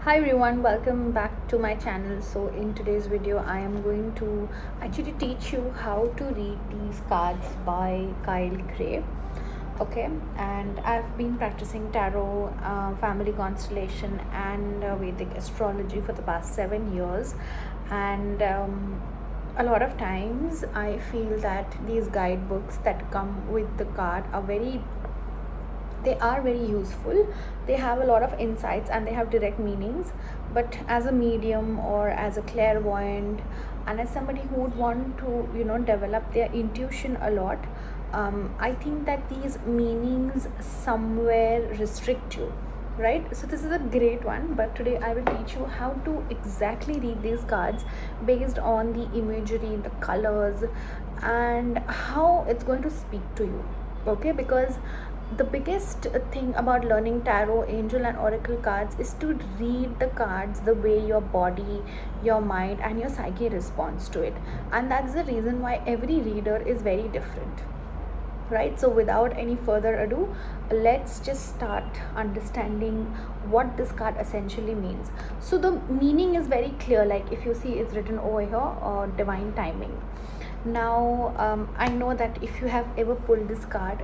Hi everyone, welcome back to my channel. So in today's video I am going to actually teach you how to read these cards by Kyle Gray. Okay, and I've been practicing tarot, family constellation and Vedic astrology for the past 7 years, and a lot of times I feel that these guidebooks that come with the card are very useful. They have a lot of insights and they have direct meanings, but as a medium or as a clairvoyant and as somebody who would want to develop their intuition a lot, I think that these meanings somewhere restrict you, right? So this is a great one, but today I will teach you how to exactly read these cards based on the imagery, the colors, and how it's going to speak to you. Okay, because the biggest thing about learning tarot, angel and oracle cards is to read the cards the way your body, your mind and your psyche responds to it, and that's the reason why every reader is very different, right? So without any further ado, let's just start understanding what this card essentially means. So the meaning is very clear, like if you see it's written over here, divine timing. Now I know that if you have ever pulled this card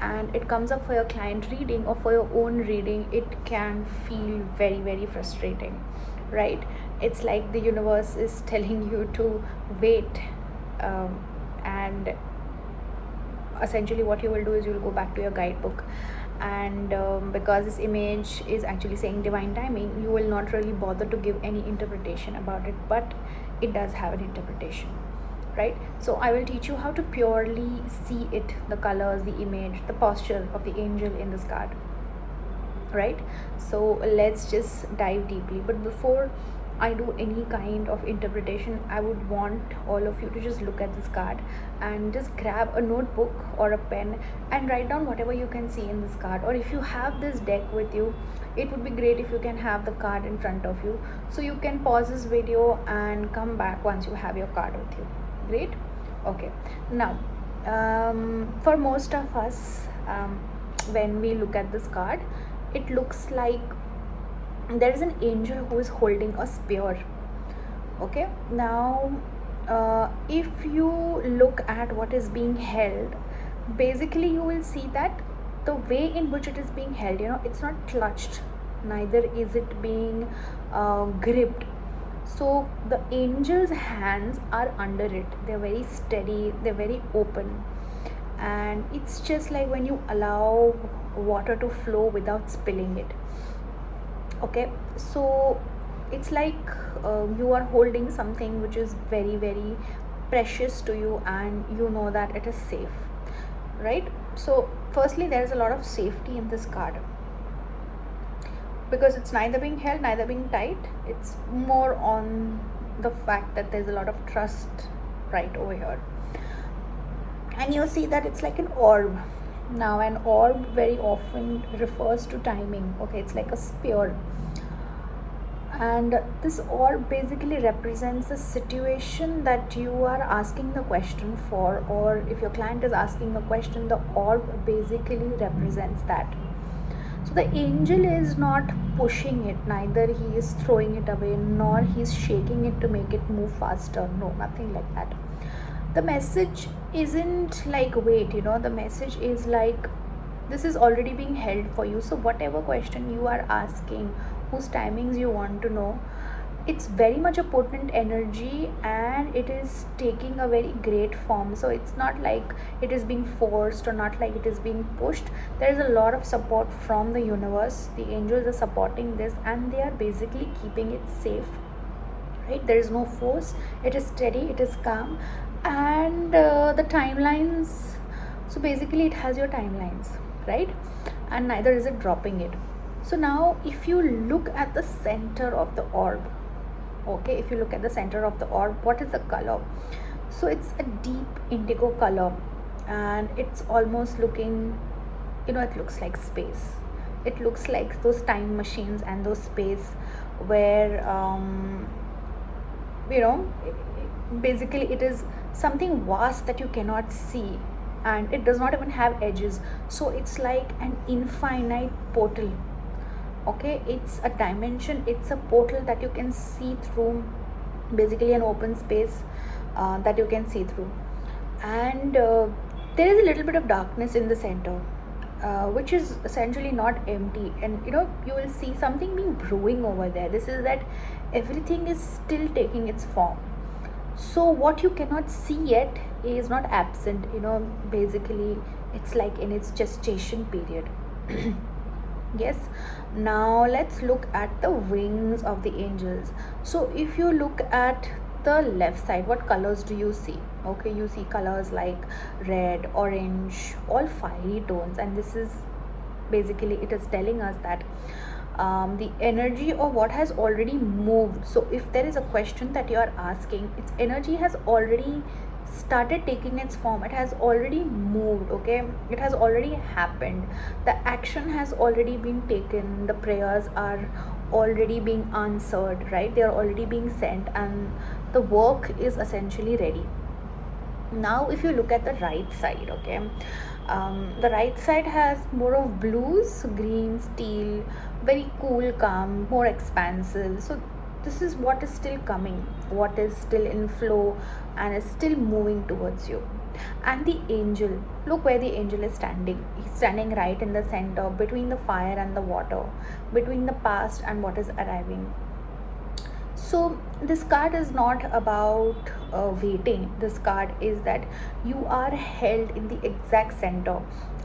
and it comes up for your client reading or for your own reading, it can feel very frustrating, right? It's like the universe is telling you to wait, and essentially what you will do is you will go back to your guidebook, and because this image is actually saying divine timing, you will not really bother to give any interpretation about it, but it does have an interpretation, right? So I will teach you how to purely see it, the colors, the image, the posture of the angel in this card, right? So let's just dive deeply, but before I do any kind of interpretation, I would want all of you to just look at this card and just grab a notebook or a pen and write down whatever you can see in this card. Or if you have this deck with you, it would be great if you can have the card in front of you, so you can pause this video and come back once you have your card with you. Great. Okay, now for most of us, when we look at this card, it looks like there is an angel who is holding a spear. Okay, now if you look at what is being held, basically you will see that the way in which it is being held, it's not clutched, neither is it being gripped. So the angel's hands are under it, they're very steady, they're very open, and it's just like when you allow water to flow without spilling it. Okay, so it's like you are holding something which is very precious to you, and you know that it is safe, right? So firstly, there is a lot of safety in this card, because it's neither being held, neither being tight. It's more on the fact that there's a lot of trust right over here. And you see that it's like an orb. Now an orb very often refers to timing. Okay, it's like a spear, and this orb basically represents a situation that you are asking the question for, or if your client is asking a question, the orb basically represents that. So the angel is not pushing it, neither he is throwing it away, nor he's shaking it to make it move faster. No, nothing like that. The message isn't like wait, the message is like this is already being held for you. So whatever question you are asking, whose timings you want to know, it's very much a potent energy and it is taking a very great form. So it's not like it is being forced or not like it is being pushed. There is a lot of support from the universe. The angels are supporting this and they are basically keeping it safe, right? There is no force, it is steady, it is calm. And the timelines, so basically it has your timelines, right? And neither is it dropping it. So now if you look at the center of the orb, okay, if you look at the center of the orb, what is the color? So it's a deep indigo color, and it's almost looking, it looks like space. It looks like those time machines and those space where basically it is something vast that you cannot see, and it does not even have edges. So it's like an infinite portal, Okay, it's a dimension, it's a portal that you can see through, basically an open space that you can see through. And there is a little bit of darkness in the center, which is essentially not empty. And you will see something being brewing over there. This is that everything is still taking its form. So what you cannot see yet is not absent. Basically it's like in its gestation period. Yes. Now let's look at the wings of the angels. So if you look at the left side, what colors do you see? Okay, you see colors like red, orange, all fiery tones. And this is basically, it is telling us that the energy of what has already moved. So if there is a question that you are asking, its energy has already started taking its form, it has already moved. Okay, it has already happened, the action has already been taken, the prayers are already being answered, right? They are already being sent, and the work is essentially ready. Now if you look at the right side, okay, the right side has more of blues, green, steel, very cool, calm, more expansive. So this is what is still coming, what is still in flow and is still moving towards you. And the angel, look where the angel is standing. He's standing right in the center, between the fire and the water, between the past and what is arriving. So this card is not about waiting. This card is that you are held in the exact center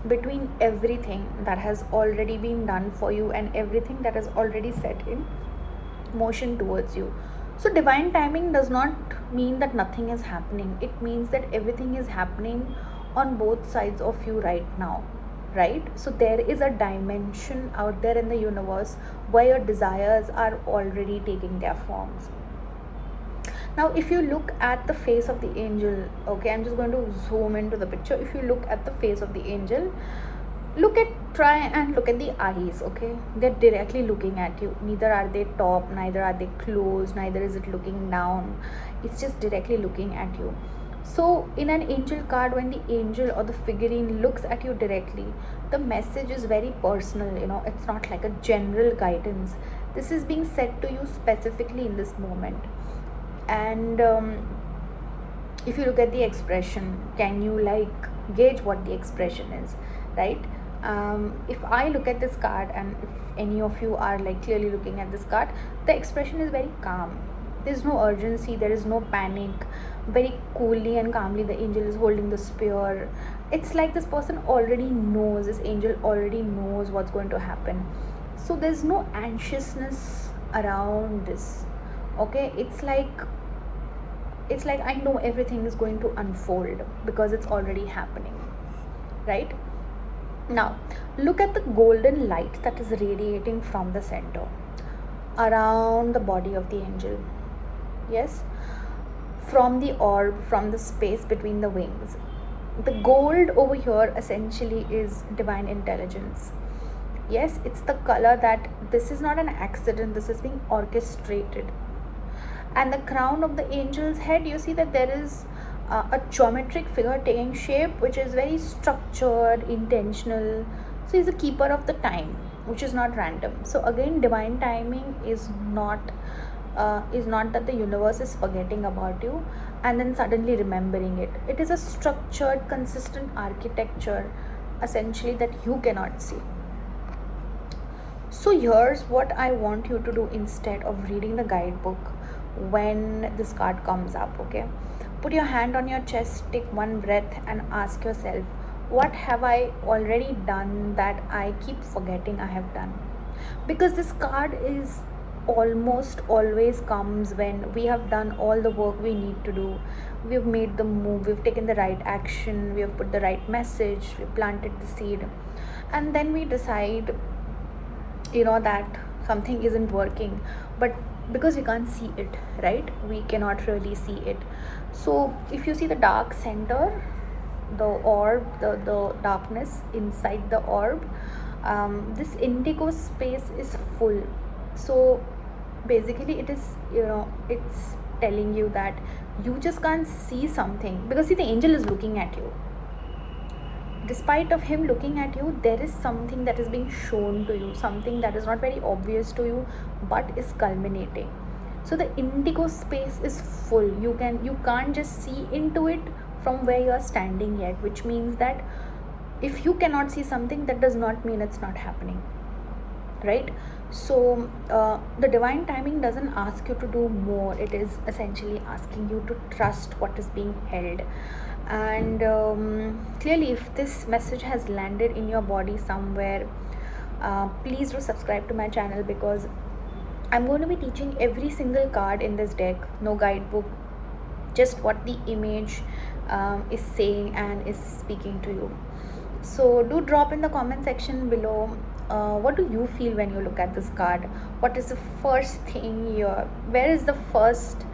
between everything that has already been done for you and everything that is already set in motion towards you. So divine timing does not mean that nothing is happening. It means that everything is happening on both sides of you right now, right? So there is a dimension out there in the universe where your desires are already taking their forms. Now if you look at the face of the angel, okay, I'm just going to zoom into the picture. If you look at the face of the angel, try and look at the eyes. Okay, they're directly looking at you. Neither are they top, neither are they closed, neither is it looking down. It's just directly looking at you. So in an angel card, when the angel or the figurine looks at you directly, the message is very personal. It's not like a general guidance. This is being said to you specifically in this moment. And if you look at the expression, can you gauge what the expression is, right? If I look at this card, and if any of you are clearly looking at this card, the expression is very calm. There's no urgency, there is no panic. Very coolly and calmly the angel is holding the spear. It's like this person already knows, this angel already knows what's going to happen. So there's no anxiousness around this. Okay, it's like I know everything is going to unfold because it's already happening, right? Now look at the golden light that is radiating from the center around the body of the angel. Yes, from the orb, from the space between the wings. The gold over here essentially is divine intelligence. Yes, it's the color that this is not an accident, this is being orchestrated. And the crown of the angel's head, you see that there is a geometric figure taking shape, which is very structured, intentional. So he's a keeper of the time, which is not random. So again, divine timing is not that the universe is forgetting about you and then suddenly remembering it. It is a structured, consistent architecture essentially that you cannot see. So here's what I want you to do instead of reading the guidebook when this card comes up. Okay, put your hand on your chest, take one breath and ask yourself, what have I already done that I keep forgetting I have done? Because this card is almost always comes when we have done all the work we need to do. We've made the move, we've taken the right action, we have put the right message, we planted the seed, and then we decide that something isn't working. But because we can't see it, right, we cannot really see it. So if you see the dark center, the orb, the darkness inside the orb, this indigo space is full. So basically it is, it's telling you that you just can't see something, because see, the angel is looking at you. despite of him looking at you, there is something that is being shown to you, something that is not very obvious to you but is culminating. So the indigo space is full. You can't just see into it from where you are standing yet, which means that if you cannot see something, that does not mean it's not happening, right? So the divine timing doesn't ask you to do more, it is essentially asking you to trust what is being held. And clearly, if this message has landed in your body somewhere, please do subscribe to my channel, because I'm going to be teaching every single card in this deck, no guidebook, just what the image is saying and is speaking to you. So do drop in the comment section below, what do you feel when you look at this card? What is the first thing where is the first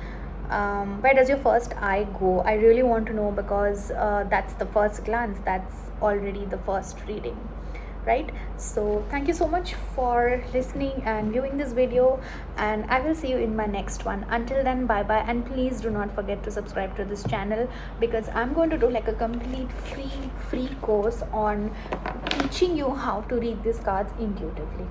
where does your first eye go? I really want to know, because that's the first glance, that's already the first reading, right? So thank you so much for listening and viewing this video, and I will see you in my next one. Until then, bye bye, and please do not forget to subscribe to this channel, because I'm going to do like a complete free course on teaching you how to read these cards intuitively.